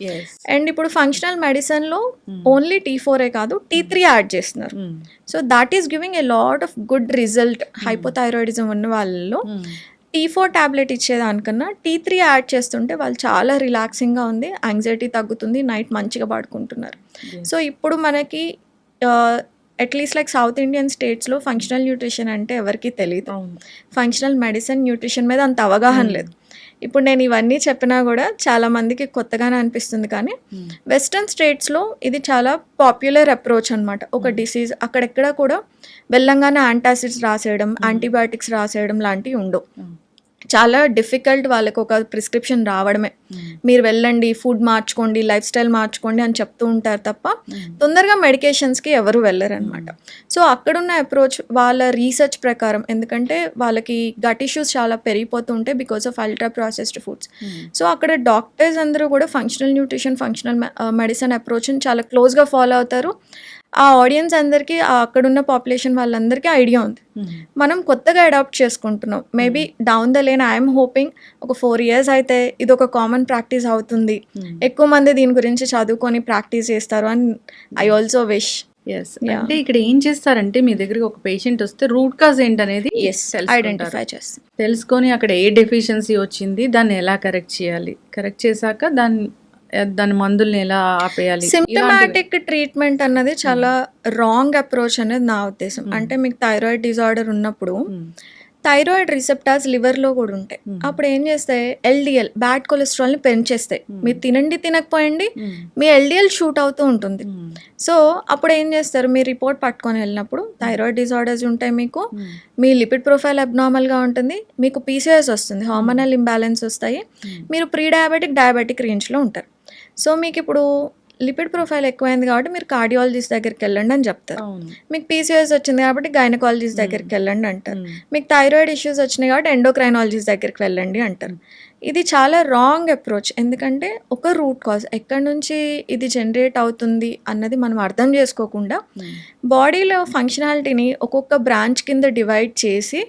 అండ్ ఇప్పుడు ఫంక్షనల్ మెడిసిన్లో ఓన్లీ T4 కాదు T3 యాడ్ చేస్తున్నారు. So that is giving a lot of good result. Hypothyroidism ఉన్న వాళ్ళలో T4 ట్యాబ్లెట్ ఇచ్చేదానికన్నా T3 యాడ్ చేస్తుంటే వాళ్ళు చాలా రిలాక్సింగ్గా ఉంది, యాంగ్జైటీ తగ్గుతుంది, నైట్ మంచిగా పడుకుంటున్నారు. సో ఇప్పుడు మనకి అట్లీస్ట్ లైక్ సౌత్ ఇండియన్ స్టేట్స్లో ఫంక్షనల్ న్యూట్రిషన్ అంటే ఎవరికీ తెలియదు. అవును. ఫంక్షనల్ మెడిసిన్ న్యూట్రిషన్ మీద అంత అవగాహన లేదు. ఇప్పుడు నేను ఇవన్నీ చెప్పినా కూడా చాలా మందికి కొత్తగానే అనిపిస్తుంది, కానీ వెస్ట్రన్ స్టేట్స్లో ఇది చాలా పాపులర్ అప్రోచ్ అనమాట. ఒక డిసీజ్ అక్కడెక్కడ కూడా వెళ్ళంగానే యాంటాసిడ్స్ రాసేయడం, యాంటీబయాటిక్స్ రాసేయడం లాంటివి ఉండవు. చాలా డిఫికల్ట్ వాళ్ళకి ఒక ప్రిస్క్రిప్షన్ రావడమే. మీరు వెళ్ళండి, ఫుడ్ మార్చుకోండి, లైఫ్ స్టైల్ మార్చుకోండి అని చెప్తూ ఉంటారు తప్ప తొందరగా మెడికేషన్స్కి ఎవరు వెళ్ళరు అనమాట. సో అక్కడున్న అప్రోచ్ వాళ్ళ రీసెర్చ్ ప్రకారం, ఎందుకంటే వాళ్ళకి గట్ ఇష్యూస్ చాలా పెరిగిపోతూ ఉంటాయి because of ultra processed foods. So అక్కడ డాక్టర్స్ అందరూ కూడా ఫంక్షనల్ న్యూట్రిషన్, ఫంక్షనల్ మెడిసిన్ అప్రోచ్ని చాలా క్లోజ్గా ఫాలో అవుతారు. ఆ ఆడియన్స్ అందరికీ, అక్కడున్న పాపులేషన్ వాళ్ళందరికీ ఐడియా ఉంది. మనం కొత్తగా అడాప్ట్ చేసుకుంటున్నాం. Maybe down the lane I'm hoping ఒక 4 years అయితే ఇది ఒక కామన్ ప్రాక్టీస్ అవుతుంది, ఎక్కువ మంది దీని గురించి చదువుకొని ప్రాక్టీస్ చేస్తారు అని ఐ ఆల్సో విష్. అంటే ఇక్కడ ఏం చేస్తారంటే, మీ దగ్గరికి ఒక పేషెంట్ వస్తే రూట్ కాజ్ ఏంటనేది ఐడెంటిఫై చేస్తాం. తెలుసుకొని అక్కడ ఏ డెఫిషియన్సీ వచ్చింది, దాన్ని ఎలా కరెక్ట్ చేయాలి, కరెక్ట్ చేశాక దాని మందుల్ని ఎలా ఆపేయాలి. సింప్టమాటిక్ ట్రీట్మెంట్ అన్నది చాలా రాంగ్ అప్రోచ్ అనేది నా ఉద్దేశం. అంటే మీకు థైరాయిడ్ డిజార్డర్ ఉన్నప్పుడు థైరాయిడ్ రిసెప్టార్స్ లివర్లో కూడా ఉంటాయి. అప్పుడు ఏం చేస్తాయి, ఎల్డిఎల్ బ్యాడ్ కొలెస్ట్రాల్ని పెంచేస్తాయి. మీరు తినండి తినకపోయండి మీ ఎల్డిఎల్ షూట్ అవుతూ ఉంటుంది. సో అప్పుడు ఏం చేస్తారు, మీరు రిపోర్ట్ పట్టుకొని వెళ్ళినప్పుడు థైరాయిడ్ డిజార్డర్స్ ఉంటాయి, మీకు మీ లిపిడ్ ప్రొఫైల్ అబ్నార్మల్గా ఉంటుంది, మీకు పీసీఓఎస్ వస్తుంది, హార్మోనల్ ఇంబ్యాలెన్స్ వస్తాయి, మీరు ప్రీ డయాబెటిక్ రేంజ్లో ఉంటారు. సో మీకు ఇప్పుడు లిపిడ్ ప్రొఫైల్ ఎక్కువైంది కాబట్టి మీరు కార్డియాలజిస్ట్ దగ్గరికి వెళ్ళండి అని చెప్తారు. మీకు పీసీఓఎస్ వచ్చింది కాబట్టి గైనకాలజిస్ట్ దగ్గరికి వెళ్ళండి అంటారు. మీకు థైరాయిడ్ ఇష్యూస్ వచ్చినాయి కాబట్టి ఎండోక్రైనాలజిస్ట్ దగ్గరికి వెళ్ళండి అంటారు. ఇది చాలా రాంగ్ అప్రోచ్. ఎందుకంటే ఒక రూట్ కాజ్ ఎక్కడి నుంచి ఇది జనరేట్ అవుతుంది అన్నది మనం అర్థం చేసుకోకుండా బాడీలో ఫంక్షనాలిటీని ఒక్కొక్క బ్రాంచ్ కింద డివైడ్ చేసి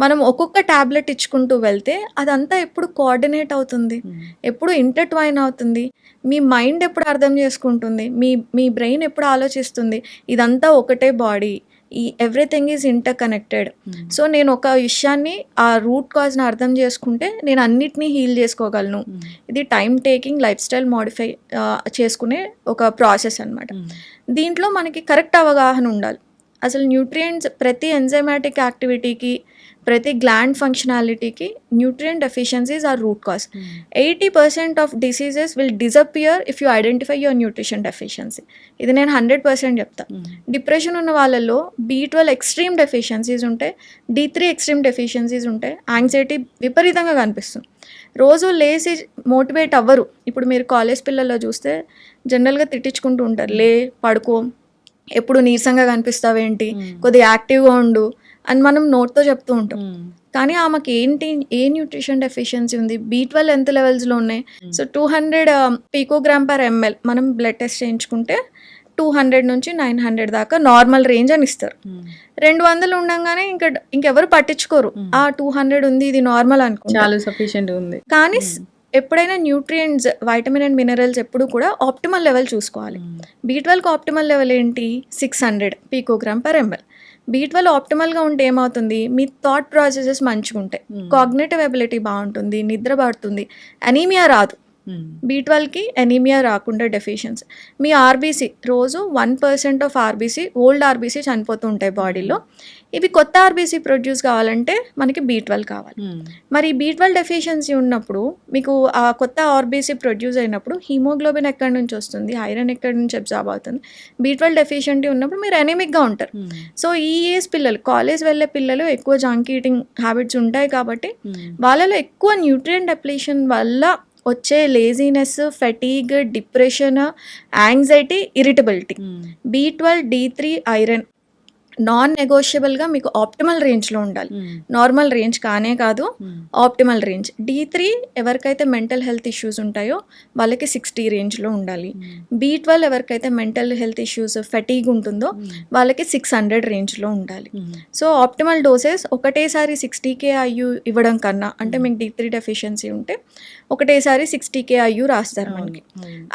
మనం ఒక్కొక్క ట్యాబ్లెట్ ఇచ్చుకుంటూ వెళ్తే అదంతా ఎప్పుడు కోఆర్డినేట్ అవుతుంది, ఎప్పుడు ఇంటర్ట్వైన్ అవుతుంది, మీ మైండ్ ఎప్పుడు అర్థం చేసుకుంటుంది, మీ బ్రెయిన్ ఎప్పుడు ఆలోచిస్తుంది, ఇదంతా ఒకటే బాడీ, ఈ everything is inter connected. So నేను ఒక విషయాన్ని, ఆ రూట్ కాజ్ని అర్థం చేసుకుంటే నేను అన్నిటినీ హీల్ చేసుకోగలను. ఇది time taking, life style modify చేసుకునే ఒక ప్రాసెస్ అనమాట. దీంట్లో మనకి కరెక్ట్ అవగాహన ఉండాలి. అసలు న్యూట్రియంట్స్ ప్రతి ఎంజైమాటిక్ యాక్టివిటీకి, ప్రతి గ్లాండ్ ఫంక్షనాలిటీకి nutrient deficiencies are root cause. 80% of diseases will disappear if you identify your nutrition deficiency. ఇది నేను 100% చెప్తా. డిప్రెషన్ ఉన్న వాళ్ళలో B12 ఎక్స్ట్రీమ్ డెఫిషియన్సీస్ ఉంటాయి, D3 ఎక్స్ట్రీమ్ డెఫిషియన్సీస్ ఉంటాయి, యాంగ్జైటీ విపరీతంగా కనిపిస్తుంది, రోజు లేసి మోటివేట్ అవ్వరు. ఇప్పుడు మీరు కాలేజ్ పిల్లల్లో చూస్తే జనరల్గా తిట్టించుకుంటూ ఉంటారు, లే పడుకో, ఎప్పుడు నీరసంగా కనిపిస్తావేంటి, కొద్దిగా యాక్టివ్గా ఉండు అని మనం నోట్తో చెప్తూ ఉంటాం. కానీ ఆమెకి ఏంటి, ఏ న్యూట్రిషన్ డెఫిషియన్సీ ఉంది, B12 ఎంత లెవెల్స్లో ఉన్నాయి. సో 200 pg/ml మనం బ్లడ్ టెస్ట్ చేయించుకుంటే 200 నుంచి 900 దాకా నార్మల్ రేంజ్ అని ఇస్తారు. 200 ఉండగానే ఇంకెవరు పట్టించుకోరు, ఆ 200 ఉంది ఇది నార్మల్ అనుకుంటారు. కానీ ఎప్పుడైనా న్యూట్రియంట్స్, వైటమిన్ అండ్ మినరల్స్ ఎప్పుడు కూడా ఆప్టిమల్ లెవెల్ చూసుకోవాలి. B12కి ఆప్టిమల్ లెవెల్ ఏంటి, 600 pg/ml. B12 ఆప్టిమల్గా ఉంటే ఏమవుతుంది, మీ థాట్ ప్రాసెసెస్ మంచిగా ఉంటాయి, కాగ్నిటివ్ ఎబిలిటీ బాగుంటుంది, నిద్ర పడుతుంది, అనీమియా రాదు. B12కి అనీమియా రాకుండా డెఫిషియన్సీ. మీ ఆర్బీసీ రోజు 1% ఆఫ్ ఆర్బీసీ, ఓల్డ్ ఆర్బీసీ చనిపోతూ ఉంటాయి బాడీలో. ఇవి కొత్త ఆర్బీసీ ప్రొడ్యూస్ కావాలంటే మనకి B12 కావాలి. మరి B12 డెఫిషియన్సీ ఉన్నప్పుడు మీకు ఆ కొత్త ఆర్బీసీ ప్రొడ్యూస్ అయినప్పుడు హీమోగ్లోబిన్ ఎక్కడి నుంచి వస్తుంది, ఐరన్ ఎక్కడి నుంచి అబ్జార్బ్ అవుతుంది. B12 డెఫిషియన్సీ ఉన్నప్పుడు మీరు ఎనిమిక్గా ఉంటారు. సో ఈ ఏజ్ పిల్లలు, కాలేజ్ వెళ్ళే పిల్లలు ఎక్కువ జంక్ ఈటింగ్ హ్యాబిట్స్ ఉంటాయి కాబట్టి వాళ్ళలో ఎక్కువ న్యూట్రియంట్ డెప్లీషన్ వల్ల వచ్చే laziness, fatigue, depression, anxiety, irritability. B12, D3, iron non నెగోషియబుల్గా మీకు ఆప్టిమల్ రేంజ్లో ఉండాలి. నార్మల్ రేంజ్ కానే కాదు, ఆప్టిమల్ రేంజ్. D3 ఎవరికైతే మెంటల్ హెల్త్ ఇష్యూస్ ఉంటాయో వాళ్ళకి 60 రేంజ్లో ఉండాలి. B12 ఎవరికైతే మెంటల్ హెల్త్ ఇష్యూస్, ఫెటీగ్ ఉంటుందో వాళ్ళకి 600 రేంజ్లో ఉండాలి. సో ఆప్టిమల్ డోసెస్ ఒకటేసారి 60 kIU ఇవ్వడం కన్నా, అంటే మీకు D3 డెఫిషియన్సీ ఉంటే ఒకటేసారి 60 kIU రాస్తారు మనకి.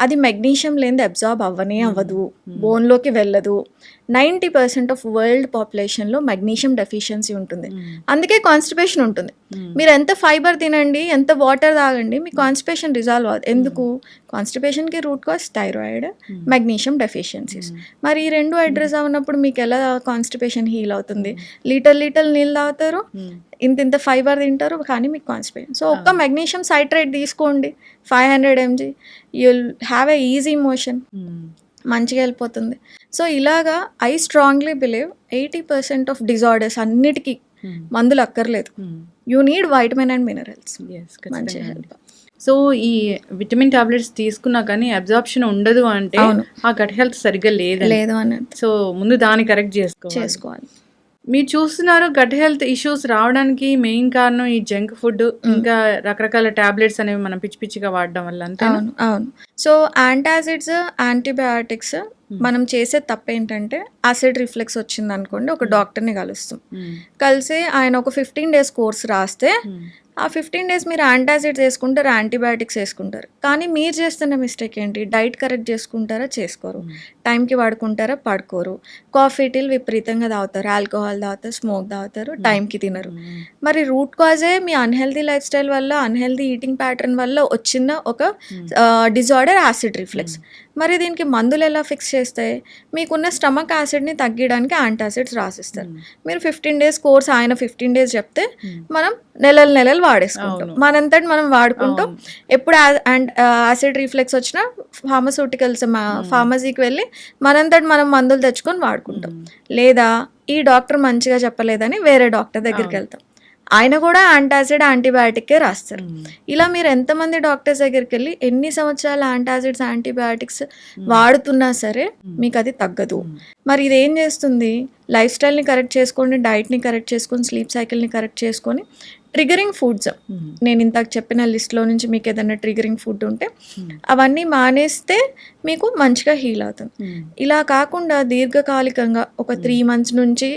అది మెగ్నీషియం లేనిది అబ్జార్బ్ అవ్వదు, బోన్లోకి వెళ్ళదు. 90% ఆఫ్ వరల్డ్ పాపులేషన్లో మెగ్నీషియం డెఫిషియన్సీ ఉంటుంది. అందుకే కాన్స్టిపేషన్ ఉంటుంది. మీరు ఎంత ఫైబర్ తినండి, ఎంత వాటర్ తాగండి, మీ కాన్స్టిపేషన్ రిజాల్వ్ అవ్వదు. ఎందుకు? కాన్స్టిపేషన్కి root cause thyroid, magnesium deficiencies. మరి ఈ రెండు అడ్రస్ అవునప్పుడు మీకు ఎలా కాన్స్టిపేషన్ హీల్ అవుతుంది? లీటర్ నీళ్ళు తాగుతారు, ఇంత ఫైబర్ తింటారు, కానీ మీకు కాన్స్టిపేషన్. సో ఒక్క మెగ్నీషియం సైట్రేట్ తీసుకోండి 500 mg, you'll have a easy motion, మంచిగా వెళ్ళిపోతుంది. సో ఇలాగా I strongly believe 80% of disorders అన్నిటికీ మందులు అక్కర్లేదు. You need vitamin and minerals. మంచిగా హెల్ప్. సో ఈ విటమిన్ టాబ్లెట్స్ తీసుకున్నా కానీ అబ్జార్ప్షన్ ఉండదు అంటే ఆ గట్ హెల్త్ సరిగ్గా లేదు అన్నట్టు. సో ముందు దాన్ని కరెక్ట్ చేసుకోవాలి. మీరు చూస్తున్నారు గట్ హెల్త్ ఇష్యూస్ రావడానికి మెయిన్ కారణం ఈ జంక్ ఫుడ్, ఇంకా రకరకాల టాబ్లెట్స్ అనేవి మనం పిచ్చి పిచ్చిగా వాడడం వల్ల. అంతే. అవును. సో యాంటాసిడ్స్, యాంటీబయాటిక్స్ మనం చేసే తప్పు ఏంటంటే యాసిడ్ రిఫ్లెక్స్ వచ్చింది అనుకోండి, ఒక డాక్టర్ని కలుస్తాం. కలిసి ఆయన ఒక 15 days కోర్స్ రాస్తే ఆ 15 days మీరు యాంటాసిడ్స్ వేసుకుంటారు, యాంటీబయాటిక్స్ వేసుకుంటారు. కానీ మీరు చేస్తున్న మిస్టేక్ ఏంటి? డైట్ కరెక్ట్ చేసుకుంటారా? చేసుకోరు. టైంకి పడుకుంటారా? పడుకోరు. కాఫీ టీలు విపరీతంగా తాగుతారు, ఆల్కహాల్ తాగుతారు, స్మోక్ తాగుతారు, టైంకి తినరు. మరి రూట్ కాజే మీ అన్హెల్దీ లైఫ్ స్టైల్ వల్ల, అన్హెల్దీ ఈటింగ్ ప్యాటర్న్ వల్ల వచ్చిన ఒక డిజార్డర్ యాసిడ్ రిఫ్లెక్స్. మరి దీనికి మందులు ఎలా ఫిక్స్ చేస్తాయి? మీకున్న స్టమక్ యాసిడ్ని తగ్గించడానికి యాంటాసిడ్స్ రాసిస్తారు. మీరు 15 days కోర్స్, ఆయన 15 days చెప్తే మనం నెలలు వాడేసుకుంటాం. మనంతటి మనం వాడుకుంటాం. ఎప్పుడు యాసిడ్ రిఫ్లెక్స్ వచ్చినా ఫార్మస్యూటికల్స్ ఫార్మసీకి వెళ్ళి మనంతటి మనం మందులు తెచ్చుకొని వాడుకుంటాం. లేదా ఈ డాక్టర్ మంచిగా చెప్పలేదని వేరే డాక్టర్ దగ్గరికి వెళ్తాం, ఆయన కూడా యాంటాసిడ్, యాంటీబయాటిక్కే రాస్తారు. ఇలా మీరు ఎంతమంది డాక్టర్స్ దగ్గరికి వెళ్ళి ఎన్ని సంవత్సరాలు యాంటాసిడ్స్, యాంటీబయాటిక్స్ వాడుతున్నా సరే మీకు అది తగ్గదు. మరి ఇదేం చేస్తుంది? లైఫ్ స్టైల్ని కరెక్ట్ చేసుకోండి, డైట్ని కరెక్ట్ చేసుకొని, స్లీప్ సైకిల్ని కరెక్ట్ చేసుకొని, ట్రిగరింగ్ ఫుడ్స్, నేను ఇంతకు చెప్పిన లిస్ట్లో నుంచి మీకు ఏదైనా ట్రిగరింగ్ ఫుడ్ ఉంటే అవన్నీ మానేస్తే మీకు మంచిగా హీల్ అవుతుంది. ఇలా కాకుండా దీర్ఘకాలికంగా ఒక 3 months నుంచి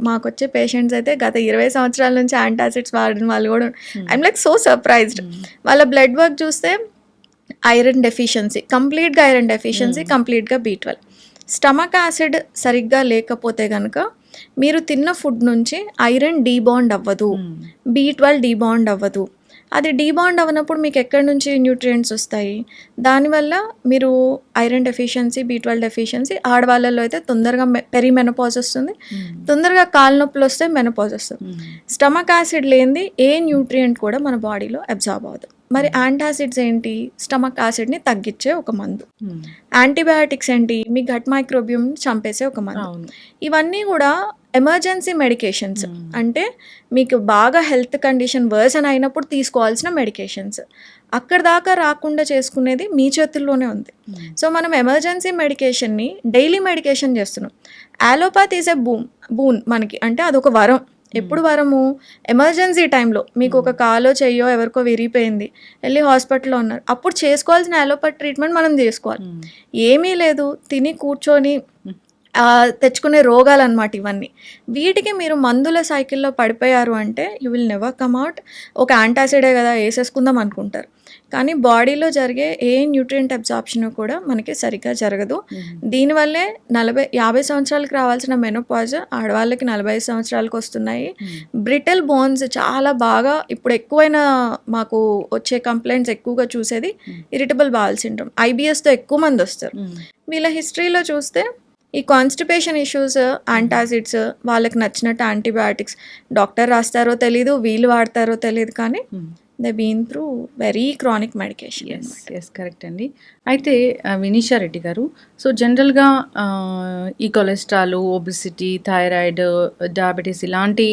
మాకు వచ్చే పేషెంట్స్ అయితే గత 20 సంవత్సరాల నుంచి యాంటాసిడ్స్ వాడిన వాళ్ళు కూడా ఐఎమ్ లైక్ సో సర్ప్రైజ్డ్. వాళ్ళ బ్లడ్ వర్క్ చూస్తే ఐరన్ డెఫిషియన్సీ, కంప్లీట్గా ఐరన్ డెఫిషియన్సీ, కంప్లీట్గా B12. స్టమక్ యాసిడ్ సరిగ్గా లేకపోతే కనుక మీరు తిన్న ఫుడ్ నుంచి ఐరన్ డీబాండ్ అవ్వదు, B12 డీబాండ్ అవ్వదు. అది డీబాండ్ అవ్వనప్పుడు మీకు ఎక్కడి నుంచి న్యూట్రియంట్స్ వస్తాయి? దానివల్ల మీరు ఐరన్ డెఫిషియన్సీ, B12 డెఫిషియన్సీ, ఆడవాళ్ళలో అయితే తొందరగా పెరిమెనోపాజ్ వస్తుంది, తొందరగా కాళ్ళ నొప్పులు వస్తే మెనోపాజ్ వస్తుంది. స్టమక్ యాసిడ్ లేనిది ఏ న్యూట్రియంట్ కూడా మన బాడీలో అబ్జార్బ్ అవ్వదు. మరి యాంటాసిడ్స్ ఏంటి? స్టమక్ యాసిడ్ని తగ్గించే ఒక మందు. యాంటీబయాటిక్స్ ఏంటి? మీ గట్ మైక్రోబియంని చంపేసే ఒక మందు. ఇవన్నీ కూడా ఎమర్జెన్సీ మెడికేషన్స్, అంటే మీకు బాగా హెల్త్ కండిషన్ వర్సన్ అయినప్పుడు తీసుకోవాల్సిన మెడికేషన్స్. అక్కడ దాకా రాకుండా చేసుకునేది మీ చేతుల్లోనే ఉంది. సో మనం ఎమర్జెన్సీ మెడికేషన్ని డైలీ మెడికేషన్ చేస్తున్నాం. అలోపతి ఈజ్ ఎ బూన్ మనకి, అంటే అదొక వరం. ఎప్పుడు వరము? ఎమర్జెన్సీ టైంలో మీకు ఒక కాలో చెయ్యో ఎవరికో విరిగిపోయింది, వెళ్ళి హాస్పిటల్లో ఉన్నారు, అప్పుడు చేసుకోవాల్సిన అలోపతి ట్రీట్మెంట్ మనం చేసుకోవాలి. ఏమీ లేదు, తిని కూర్చొని తెచ్చుకునే రోగాలు అన్నమాట ఇవన్నీ. వీటికి మీరు మందుల సైకిల్లో పడిపోయారు అంటే you will never come out. ఒక యాంటాసిడే కదా వేసేసుకుందాం అనుకుంటారు, కానీ బాడీలో జరిగే ఏ న్యూట్రియంట్ అబ్జార్ప్షన్ కూడా మనకి సరిగ్గా జరగదు. దీనివల్లే 50 సంవత్సరాలకు రావాల్సిన మెనోపాజ్ ఆడవాళ్ళకి 45 సంవత్సరాలకు వస్తున్నాయి. బ్రిటల్ బోన్స్ చాలా బాగా ఇప్పుడు ఎక్కువైన మాకు వచ్చే కంప్లైంట్స్ ఎక్కువగా చూసేది ఇరిటబుల్ బౌల్ సిండ్రోమ్, IBSతో ఎక్కువ మంది వస్తారు. వీళ్ళ హిస్టరీలో చూస్తే ఈ కాన్స్టిపేషన్ ఇష్యూస్, యాంటాసిడ్స్, వాళ్ళకి నచ్చినట్టు యాంటీబయాటిక్స్ డాక్టర్ రాస్తారో తెలీదు, వీళ్ళు వాడతారో తెలియదు, కానీ they been through very chronic medication. Yes correct అండి. అయితే వినీషా రెడ్డి గారు, సో జనరల్గా ఈ కొలెస్ట్రాల్, ఒబిసిటీ, థైరాయిడ్, డయాబెటీస్ ఇలాంటి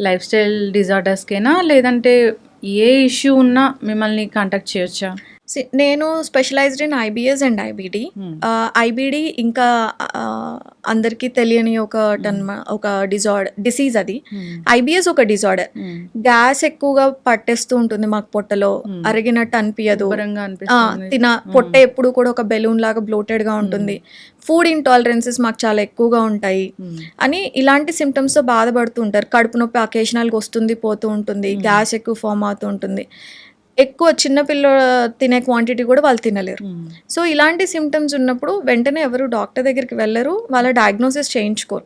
లైఫ్ స్టైల్ డిజార్డర్స్కేనా, లేదంటే ఏ ఇష్యూ ఉన్నా మిమ్మల్ని కాంటాక్ట్ చేయొచ్చా? నేను specialized in IBS and IBD. IBD ఇంకా అందరికీ తెలియని ఒక డిసీజ్ అది. IBS ఒక డిజార్డర్. గ్యాస్ ఎక్కువగా పట్టేస్తూ ఉంటుంది మాకు, పొట్టలో అరిగినట్టు అనిపించదు, పొట్ట ఎప్పుడు కూడా ఒక బెలూన్ లాగా బ్లోటెడ్గా ఉంటుంది, ఫుడ్ ఇంటాలరెన్సెస్ మాకు చాలా ఎక్కువగా ఉంటాయి అని ఇలాంటి సిమ్టమ్స్తో బాధపడుతూ ఉంటారు. కడుపు నొప్పి అకేషనల్గా వస్తుంది పోతూ ఉంటుంది, గ్యాస్ ఎక్కువ ఫామ్ అవుతూ ఉంటుంది. ఎక్కువ చిన్న పిల్ల తినే క్వాంటిటీ కూడా వాళ్ళు తినలేరు. సో ఇలాంటి సిమ్టమ్స్ ఉన్నప్పుడు వెంటనే ఎవరు డాక్టర్ దగ్గరికి వెళ్ళరు, వాళ్ళ డయాగ్నోసిస్ చేయించుకోరు.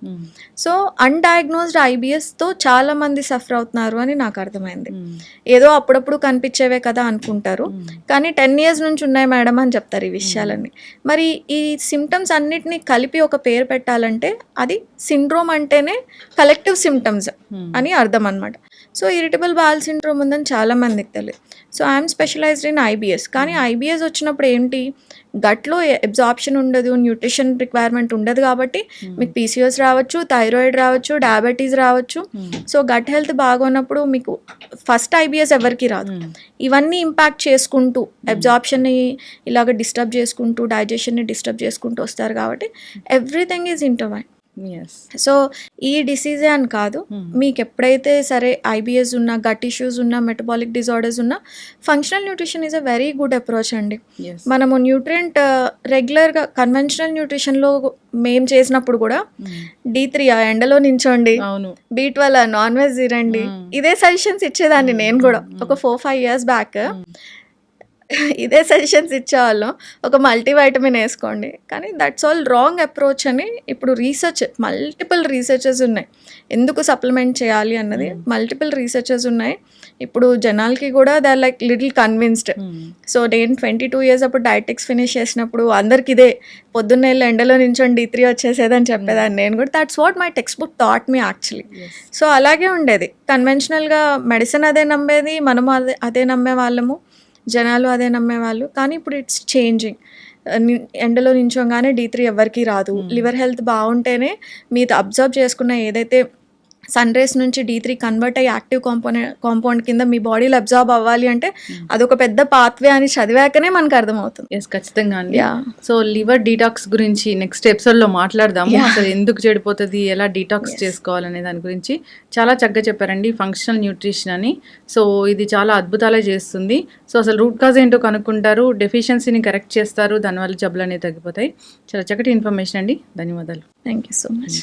సో అన్డయాగ్నోస్డ్ ఐబిఎస్తో చాలా మంది సఫర్ అవుతున్నారు అని నాకు అర్థమైంది. ఏదో అప్పుడప్పుడు కనిపించేవే కదా అనుకుంటారు, కానీ 10 years నుంచి ఉన్నాయి మేడం అని చెప్తారు ఈ విషయాలన్నీ. మరి ఈ సిమ్టమ్స్ అన్నిటినీ కలిపి ఒక పేరు పెట్టాలంటే అది సిండ్రోమ్ అంటేనే కలెక్టివ్ సిమ్టమ్స్ అని అర్థం అనమాట. సో ఇరిటబుల్ బౌల్ సిండ్రోమ్ ఉందని చాలా మందికి తెలియదు. So I'm specialized in IBS. కానీ ఐబిఎస్ వచ్చినప్పుడు ఏంటి, గట్లో అబ్జార్ప్షన్ ఉండదు, న్యూట్రిషన్ రిక్వైర్మెంట్ ఉండదు, కాబట్టి మీకు పీసీఓఎస్ రావచ్చు, థైరాయిడ్ రావచ్చు, డయాబెటీస్ రావచ్చు. సో గట్ హెల్త్ బాగున్నప్పుడు మీకు ఫస్ట్ ఐబిఎస్ ఎవరికి రాదు. ఇవన్నీ ఇంపాక్ట్ చేసుకుంటూ అబ్జార్ప్షన్ని ఇలాగ డిస్టర్బ్ చేసుకుంటూ డైజెషన్ని డిస్టర్బ్ చేసుకుంటూ వస్తారు, కాబట్టి ఎవ్రీథింగ్ ఈజ్ ఇంటర్వైన్. సో ఈ డిసీజే అని కాదు, మీకు ఎప్పుడైతే సరే ఐబిఎస్ ఉన్నా, గట్ ఇష్యూస్ ఉన్నా, మెటబాలిక్ డిజార్డర్స్ ఉన్నా, functional nutrition is a very good approach అండి. మనము న్యూట్రియంట్ రెగ్యులర్గా కన్వెన్షనల్ న్యూట్రిషన్లో మేము చేసినప్పుడు కూడా D3 ఎండలో నించోండి, B12 నాన్ వెజ్ తినండి, ఇదే సజెషన్స్ ఇచ్చేదాన్ని నేను కూడా ఒక 4-5 years బ్యాక్. ఇదే సజెషన్స్ ఇచ్చేవాళ్ళం, ఒక మల్టీవైటమిన్ వేసుకోండి. కానీ దట్స్ ఆల్ రాంగ్ అప్రోచ్ అని ఇప్పుడు మల్టిపుల్ రీసెర్చెస్ ఉన్నాయి ఎందుకు సప్లిమెంట్ చేయాలి అన్నది. మల్టిపుల్ రీసెర్చెస్ ఉన్నాయి. ఇప్పుడు జనాలకి కూడా they are like little convinced. So నేను 22 years అప్పుడు డైటెక్స్ ఫినిష్ చేసినప్పుడు అందరికి ఇదే పొద్దున్న వెళ్ళి ఎండలో నించొని D3 వచ్చేసేదని చెప్పేదాన్ని నేను కూడా. That's what my text book thought me actually. So అలాగే ఉండేది. కన్వెన్షనల్గా మెడిసిన్ అదే నమ్మేది, మనము అదే నమ్మే వాళ్ళము, జనాలు అదే నమ్మేవాళ్ళు. కానీ ఇప్పుడు ఇట్స్ చేంజింగ్. ఎండలో నించోగానే D3 ఎవరికి రాదు. లివర్ హెల్త్ బాగుంటేనే మీరు అబ్జర్వ్ చేసుకున్న ఏదైతే సన్ రేస్ నుంచి D3 కన్వర్ట్ అయ్యి యాక్టివ్ కాంపౌండ్ కింద మీ బాడీలో అబ్జర్వ్ అవ్వాలి అంటే అదొక పెద్ద పాత్వే అని చదివాకనే మనకు అర్థమవుతుంది. ఖచ్చితంగా అండి. సో లివర్ డీటాక్స్ గురించి నెక్స్ట్ ఎపిసోడ్లో మాట్లాడదాము. అసలు ఎందుకు చెడిపోతుంది, ఎలా డీటాక్స్ చేసుకోవాలనే దాని గురించి చాలా చక్కగా చెప్పారండి. ఫంక్షనల్ న్యూట్రిషన్ అని, సో ఇది చాలా అద్భుతాలే చేస్తుంది. సో అసలు రూట్ కాజ్ ఏంటో కనుక్కుంటారు, డెఫిషియన్సీని కరెక్ట్ చేస్తారు, దానివల్ల జబ్బులు అనేవి తగ్గిపోతాయి. చాలా చక్కటి ఇన్ఫర్మేషన్ అండి. ధన్యవాదాలు. Thank you so much.